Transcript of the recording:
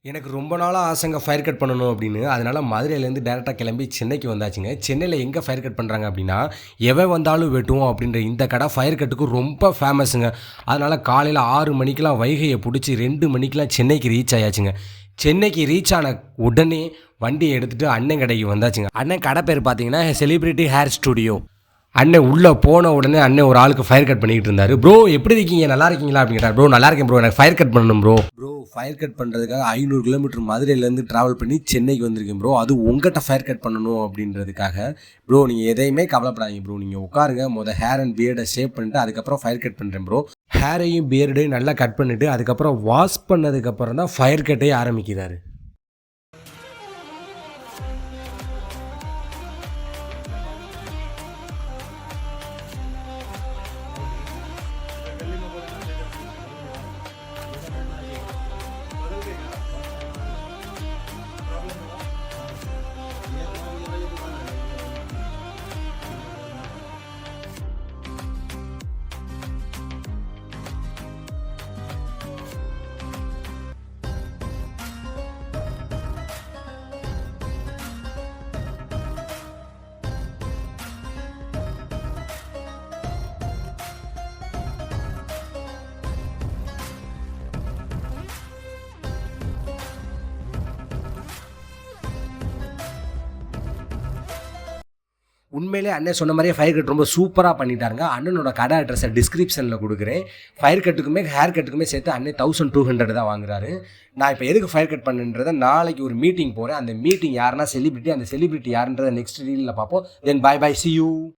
எனக்கு ரொம்ப நாளா ஆசைங்க ஃபயர் கட் பண்ணணும் அப்படின்னு. அதனால மதுரையிலேருந்து டைரக்ட்டா கிளம்பி சென்னைக்கு வந்தாச்சுங்க. சென்னையில எங்க ஃபயர் கட் பண்றாங்க அப்படின்னா, "எவன் வந்தாலும் வெட்டுவோம்" அப்படின்ற இந்த கடை ஃபயர் கட்டுக்கு ரொம்ப ஃபேமஸுங்க. அதனால காலையில 6 மணிக்கெல்லாம் வைகைய புடிச்சு 2 மணிக்கெல்லாம் சென்னைக்கு ரீச் ஆயாச்சுங்க. சென்னைக்கு ரீச் ஆன உடனே வண்டிய எடுத்துட்டு அண்ணன் கடைக்கு வந்தாச்சுங்க. அண்ணன் கடை பேரு பார்த்தீங்கன்னா, செலிபிரிட்டி ஹேர் ஸ்டுடியோ. அண்ணன் உள்ள போன உடனே அண்ணன் ஒரு ஆளுக்கு ஃபயர் கட் பண்ணிட்டு இருந்தாரு. "ப்ரோ எப்படி இருக்கீங்க? நல்லா இருக்கீங்களா?" அப்படின்னு கேட்டாரு. "ப்ரோ நல்லா இருக்கேன் ப்ரோ. எனக்கு ஃபயர் கட் பண்ணணும் ப்ரோ." "ப்ரோ ஃபயர் கட் பண்ணுறதுக்காக 500 கிலோமீட்டர் மதுரையிலேருந்து ட்ராவல் பண்ணி சென்னைக்கு வந்திருக்கேன் ப்ரோ. அது உங்கள்கிட்ட ஃபயர் கட் பண்ணணும் அப்படின்றதுக்காக." "ப்ரோ நீங்கள் எதையுமே கவலைப்படாதீங்க ப்ரோ. நீங்கள் உட்காருங்க. ஹேர் அண்ட் பியர்டை ஷேப் பண்ணிட்டு அதுக்கப்புறம் ஃபயர் கட் பண்ணுறேன் ப்ரோ." ஹேரையும் பியர்டையும் நல்லா கட் பண்ணிவிட்டு அதுக்கப்புறம் வாஷ் பண்ணதுக்கப்புறம் தான் ஃபயர் கட்டே ஆரம்பிக்கிறாரு. உண்மையிலே அண்ணன் சொன்ன மாதிரியே ஃபயர் கட் ரொம்ப சூப்பராக பண்ணிட்டாருங்க. அண்ணனோட கடை அட்ரஸை டிஸ்கிரிப்ஷனில் கொடுக்குறேன். ஃபயர் கட்டுக்குமே ஹேர் கட்டுக்குமே சேர்த்து அண்ணன் 1200 தான் வாங்குறாரு. நான் இப்போ எதுக்கு ஃபயர் கட் பண்ணுன்றதை நாளைக்கு ஒரு மீட்டிங் போகிறேன். அந்த மீட்டிங் யாருன்னா செலிபிரிட்டி. அந்த செலிபிரிட்டி யாருன்றதை நெக்ஸ்ட் ரீலில் பார்ப்போம். தென் பை பை, சி யூ.